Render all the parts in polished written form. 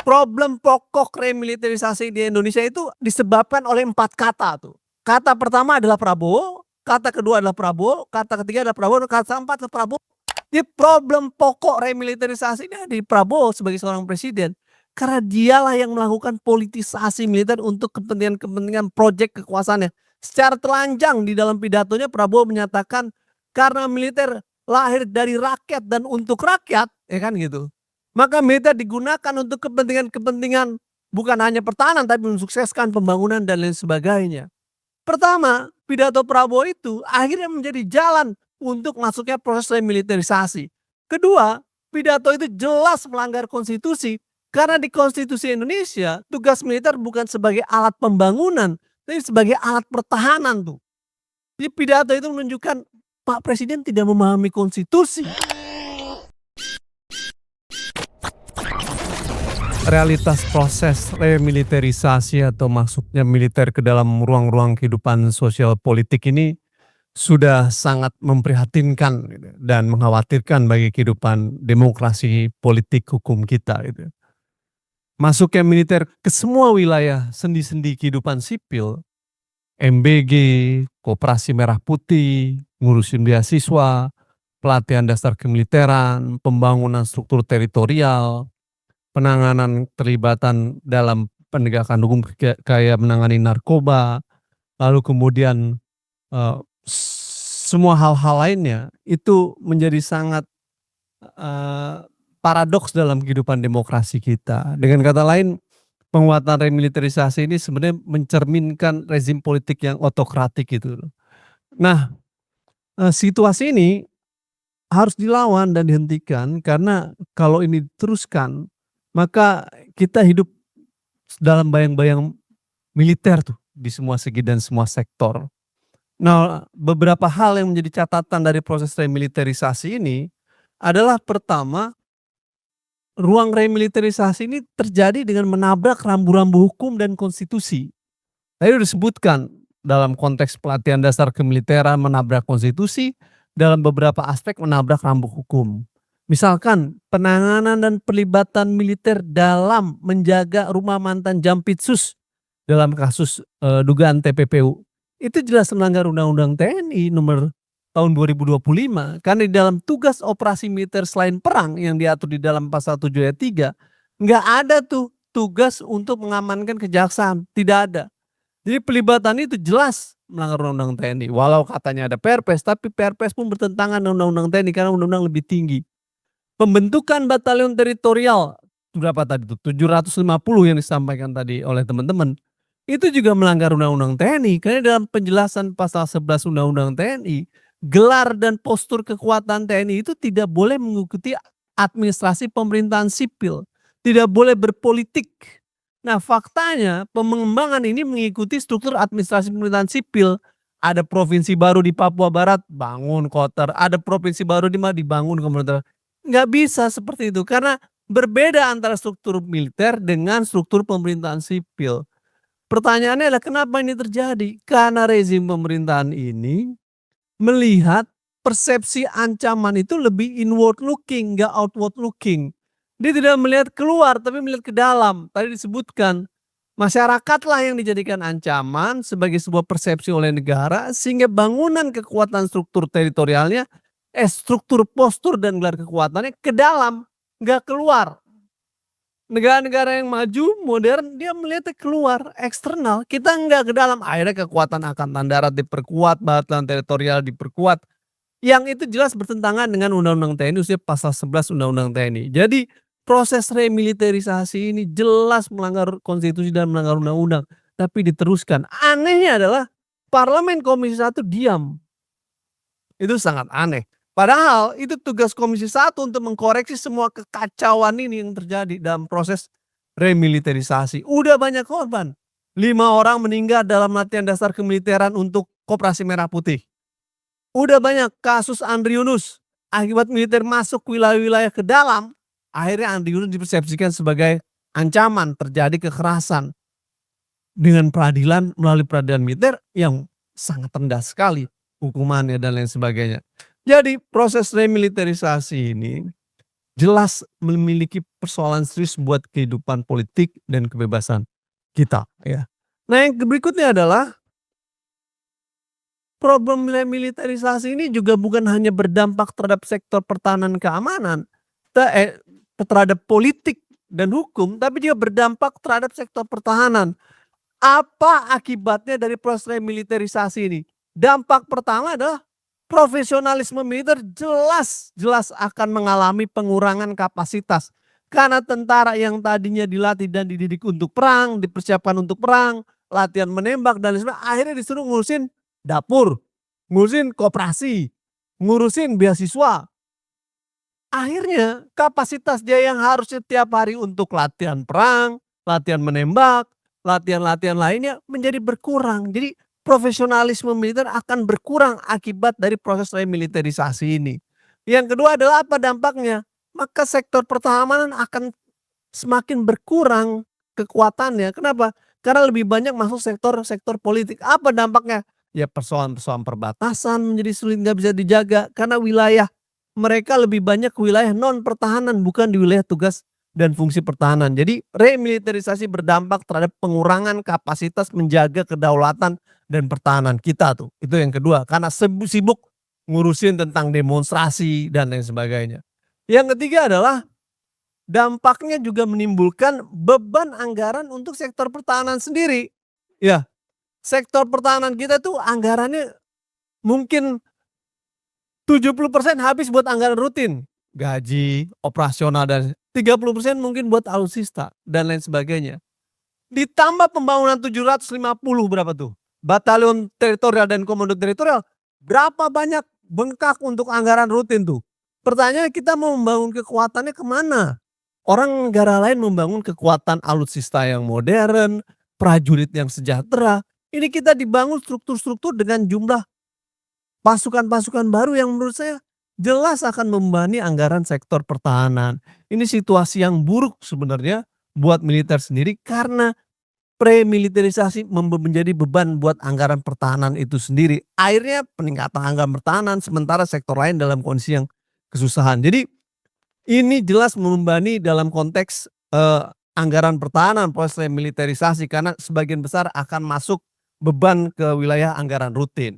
Problem pokok remiliterisasi di Indonesia itu disebabkan oleh 4 kata tuh. Kata pertama adalah Prabowo, kata kedua adalah Prabowo, kata ketiga adalah Prabowo, kata keempat adalah Prabowo. Jadi problem pokok remiliterisasi ini ada di Prabowo sebagai seorang presiden. Karena dialah yang melakukan politisasi militer untuk kepentingan-kepentingan proyek kekuasaannya. Secara telanjang di dalam pidatonya Prabowo menyatakan karena militer lahir dari rakyat dan untuk rakyat, ya kan gitu. Maka militer digunakan untuk kepentingan-kepentingan bukan hanya pertahanan tapi mensukseskan pembangunan dan lain sebagainya. Pertama, pidato Prabowo itu akhirnya menjadi jalan untuk masuknya proses remiliterisasi. Kedua, pidato itu jelas melanggar konstitusi karena di konstitusi Indonesia tugas militer bukan sebagai alat pembangunan tapi sebagai alat pertahanan tuh. Jadi pidato itu menunjukkan Pak Presiden tidak memahami konstitusi. Realitas proses remiliterisasi atau masuknya militer ke dalam ruang-ruang kehidupan sosial politik ini sudah sangat memprihatinkan gitu, dan mengkhawatirkan bagi kehidupan demokrasi politik hukum kita gitu. Masuknya militer ke semua wilayah sendi-sendi kehidupan sipil, MBG, Koperasi Merah Putih, ngurusin beasiswa, pelatihan dasar kemiliteran, pembangunan struktur teritorial, penanganan terlibatan dalam penegakan hukum kayak menangani narkoba, lalu kemudian semua hal-hal lainnya itu menjadi sangat paradoks dalam kehidupan demokrasi kita. Dengan kata lain, penguatan remiliterisasi ini sebenarnya mencerminkan rezim politik yang otokratik gitu loh. Nah, situasi ini harus dilawan dan dihentikan karena kalau ini diteruskan maka kita hidup dalam bayang-bayang militer tuh di semua segi dan semua sektor. Nah, beberapa hal yang menjadi catatan dari proses remiliterisasi ini adalah pertama, ruang remiliterisasi ini terjadi dengan menabrak rambu-rambu hukum dan konstitusi. Tadi sudah disebutkan dalam konteks pelatihan dasar kemiliteran menabrak konstitusi, dalam beberapa aspek menabrak rambu hukum. Misalkan penanganan dan pelibatan militer dalam menjaga rumah mantan Jampitsus dalam kasus dugaan TPPU. Itu jelas melanggar Undang-Undang TNI nomor tahun 2025 karena di dalam tugas operasi militer selain perang yang diatur di dalam pasal 7 ayat 3 nggak ada tuh tugas untuk mengamankan kejaksaan, tidak ada. Jadi pelibatan itu jelas melanggar Undang-Undang TNI. Walau katanya ada Perpres, tapi Perpres pun bertentangan dengan Undang-Undang TNI karena Undang-Undang lebih tinggi. Pembentukan batalion teritorial berapa tadi tuh 750 yang disampaikan tadi oleh teman-teman itu juga melanggar Undang-Undang TNI karena dalam penjelasan pasal 11 Undang-Undang TNI gelar dan postur kekuatan TNI itu tidak boleh mengikuti administrasi pemerintahan sipil, tidak boleh berpolitik. Nah, faktanya pengembangan ini mengikuti struktur administrasi pemerintahan sipil. Ada provinsi baru di Papua Barat, bangun Kotter. Ada provinsi baru di mana dibangun kemudian. Nggak bisa seperti itu karena berbeda antara struktur militer dengan struktur pemerintahan sipil. Pertanyaannya adalah kenapa ini terjadi? Karena rezim pemerintahan ini melihat persepsi ancaman itu lebih inward looking, nggak outward looking. Dia tidak melihat keluar tapi melihat ke dalam. Tadi disebutkan masyarakatlah yang dijadikan ancaman sebagai sebuah persepsi oleh negara sehingga bangunan kekuatan struktur teritorialnya struktur postur dan gelar kekuatannya ke dalam, nggak keluar. Negara-negara yang maju, modern, dia melihatnya keluar, eksternal. Kita nggak ke dalam. Akhirnya kekuatan angkatan darat diperkuat, batalion teritorial diperkuat. Yang itu jelas bertentangan dengan Undang-Undang TNI, khususnya pasal 11 Undang-Undang TNI. Jadi proses remiliterisasi ini jelas melanggar konstitusi dan melanggar undang-undang. Tapi diteruskan. Anehnya adalah Parlemen Komisi 1 diam. Itu sangat aneh. Padahal itu tugas Komisi 1 untuk mengkoreksi semua kekacauan ini yang terjadi dalam proses remiliterisasi. Udah banyak korban. 5 orang meninggal dalam latihan dasar kemiliteran untuk Koperasi Merah Putih. Udah banyak kasus Andri Yunus. Akibat militer masuk wilayah-wilayah ke dalam, akhirnya Andri Yunus dipersepsikan sebagai ancaman, terjadi kekerasan. Dengan peradilan, melalui peradilan militer yang sangat rendah sekali hukumannya dan lain sebagainya. Jadi proses remiliterisasi ini jelas memiliki persoalan serius buat kehidupan politik dan kebebasan kita, ya. Nah, yang berikutnya adalah problem militerisasi ini juga bukan hanya berdampak terhadap sektor pertahanan keamanan, te eh, terhadap politik dan hukum, tapi juga berdampak terhadap sektor pertahanan. Apa akibatnya dari proses remiliterisasi ini? Dampak pertama adalah profesionalisme militer jelas jelas akan mengalami pengurangan kapasitas. Karena tentara yang tadinya dilatih dan dididik untuk perang, dipersiapkan untuk perang, latihan menembak dan lain sebagainya, akhirnya disuruh ngurusin dapur, ngurusin koperasi, ngurusin beasiswa. Akhirnya kapasitas dia yang harusnya tiap hari untuk latihan perang, latihan menembak, latihan-latihan lainnya menjadi berkurang. Jadi profesionalisme militer akan berkurang akibat dari proses remiliterisasi ini. Yang kedua adalah apa dampaknya? Maka sektor pertahanan akan semakin berkurang kekuatannya. Kenapa? Karena lebih banyak masuk sektor-sektor politik. Apa dampaknya? Ya persoalan-persoalan perbatasan menjadi sulit nggak bisa dijaga karena wilayah mereka lebih banyak ke wilayah non pertahanan bukan di wilayah tugas dan fungsi pertahanan. Jadi remiliterisasi berdampak terhadap pengurangan kapasitas menjaga kedaulatan dan pertahanan kita tuh. Itu yang kedua karena sibuk ngurusin tentang demonstrasi dan lain sebagainya. Yang ketiga adalah dampaknya juga menimbulkan beban anggaran untuk sektor pertahanan sendiri. Ya, sektor pertahanan kita tuh anggarannya mungkin 70% habis buat anggaran rutin, gaji, operasional dan 30% mungkin buat alutsista dan lain sebagainya. Ditambah pembangunan 750 berapa tuh, batalion teritorial dan komando teritorial, berapa banyak bengkak untuk anggaran rutin tuh. Pertanyaannya kita mau membangun kekuatannya kemana? Orang negara lain membangun kekuatan alutsista yang modern, prajurit yang sejahtera, ini kita dibangun struktur-struktur dengan jumlah pasukan-pasukan baru yang menurut saya jelas akan membebani anggaran sektor pertahanan. Ini situasi yang buruk sebenarnya buat militer sendiri karena premiliterisasi menjadi beban buat anggaran pertahanan itu sendiri. Akhirnya peningkatan anggaran pertahanan sementara sektor lain dalam kondisi yang kesusahan. Jadi ini jelas membebani dalam konteks anggaran pertahanan proses remiliterisasi karena sebagian besar akan masuk beban ke wilayah anggaran rutin.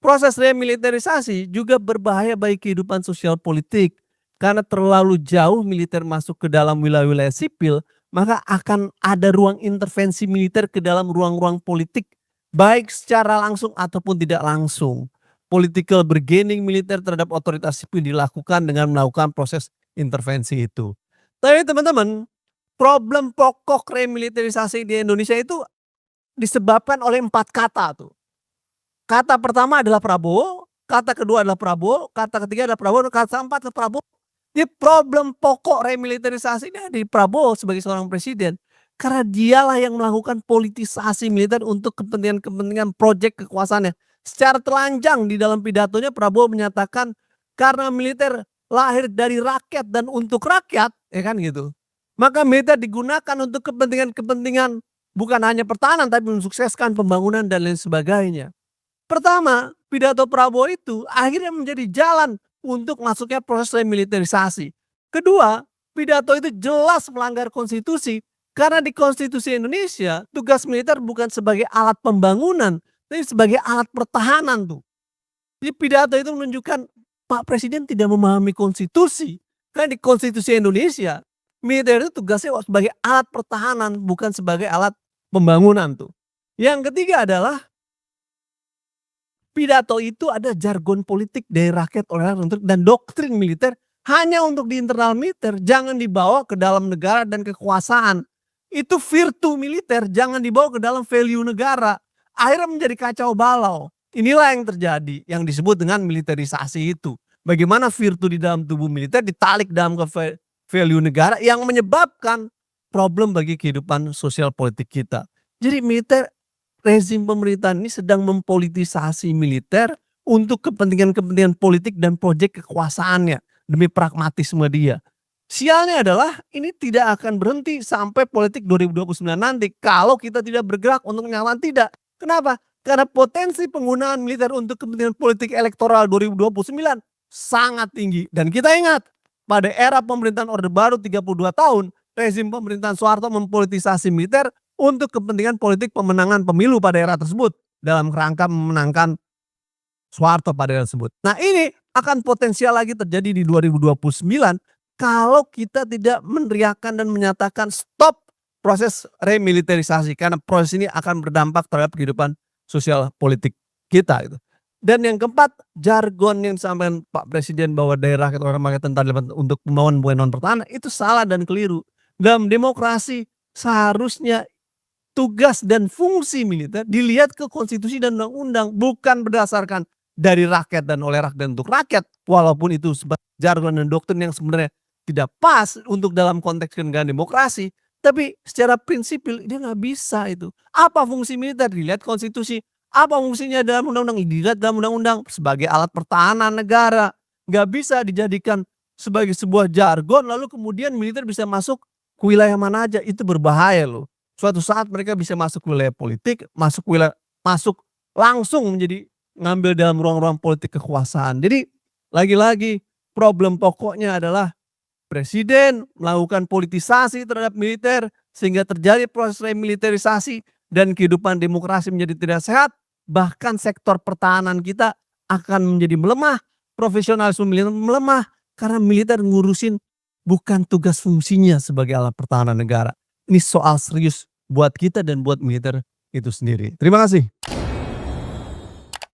Proses remiliterisasi juga berbahaya bagi kehidupan sosial politik. Karena terlalu jauh militer masuk ke dalam wilayah-wilayah sipil, maka akan ada ruang intervensi militer ke dalam ruang-ruang politik, baik secara langsung ataupun tidak langsung. Political bargaining militer terhadap otoritas sipil dilakukan dengan melakukan proses intervensi itu. Tapi teman-teman, problem pokok remiliterisasi di Indonesia itu disebabkan oleh 4 kata tuh. Kata pertama adalah Prabowo, kata kedua adalah Prabowo, kata ketiga adalah Prabowo, kata keempat adalah Prabowo. Jadi problem pokok remiliterisasi ini ada di Prabowo sebagai seorang presiden. Karena dialah yang melakukan politisasi militer untuk kepentingan-kepentingan proyek kekuasaannya. Secara telanjang di dalam pidatonya Prabowo menyatakan karena militer lahir dari rakyat dan untuk rakyat, ya kan gitu. Maka militer digunakan untuk kepentingan-kepentingan bukan hanya pertahanan tapi mensukseskan pembangunan dan lain sebagainya. Pertama, pidato Prabowo itu akhirnya menjadi jalan untuk masuknya proses remiliterisasi. Kedua, pidato itu jelas melanggar konstitusi karena di konstitusi Indonesia tugas militer bukan sebagai alat pembangunan, tapi sebagai alat pertahanan tuh. Jadi pidato itu menunjukkan Pak Presiden tidak memahami konstitusi. Karena di konstitusi Indonesia, militer itu tugasnya sebagai alat pertahanan bukan sebagai alat pembangunan tuh. Yang ketiga adalah pidato itu ada jargon politik dari rakyat oleh rakyat dan doktrin militer hanya untuk di internal militer, jangan dibawa ke dalam negara dan kekuasaan. Itu virtu militer, jangan dibawa ke dalam value negara. Akhirnya menjadi kacau balau. Inilah yang terjadi, yang disebut dengan militerisasi itu. Bagaimana virtu di dalam tubuh militer ditalik dalam ke value negara yang menyebabkan problem bagi kehidupan sosial politik kita. Jadi militer, rezim pemerintahan ini sedang mempolitisasi militer untuk kepentingan-kepentingan politik dan proyek kekuasaannya demi pragmatisme dia. Sialnya adalah ini tidak akan berhenti sampai politik 2029 nanti kalau kita tidak bergerak untuk menyelamatkan tidak. Kenapa? Karena potensi penggunaan militer untuk kepentingan politik elektoral 2029 sangat tinggi. Dan kita ingat pada era pemerintahan Orde Baru 32 tahun, rezim pemerintahan Soeharto mempolitisasi militer untuk kepentingan politik pemenangan pemilu pada era tersebut, dalam kerangka memenangkan Soeharto pada era tersebut. Nah, ini akan potensial lagi terjadi di 2029 kalau kita tidak meneriakkan dan menyatakan stop proses remiliterisasi, karena proses ini akan berdampak terhadap kehidupan sosial politik kita gitu. Dan yang keempat, jargon yang disampaikan Pak Presiden bahwa daerah kita orang memakai tentara untuk membangun hubungan non pertahanan itu salah dan keliru. Dalam demokrasi seharusnya tugas dan fungsi militer dilihat ke konstitusi dan undang-undang, bukan berdasarkan dari rakyat dan oleh rakyat untuk rakyat. Walaupun itu jargon dan doktrin yang sebenarnya tidak pas untuk dalam konteks negara demokrasi, tapi secara prinsipil dia nggak bisa itu. Apa fungsi militer dilihat konstitusi, apa fungsinya dalam undang-undang dilihat dalam undang-undang sebagai alat pertahanan negara. Nggak bisa dijadikan sebagai sebuah jargon lalu kemudian militer bisa masuk ke wilayah mana aja, itu berbahaya loh. Suatu saat mereka bisa masuk wilayah politik, masuk langsung menjadi ngambil dalam ruang-ruang politik kekuasaan. Jadi lagi-lagi problem pokoknya adalah presiden melakukan politisasi terhadap militer sehingga terjadi proses remiliterisasi dan kehidupan demokrasi menjadi tidak sehat, bahkan sektor pertahanan kita akan menjadi melemah, profesionalisme militer melemah karena militer ngurusin bukan tugas fungsinya sebagai alat pertahanan negara. Ini soal serius buat kita dan buat militer itu sendiri. Terima kasih.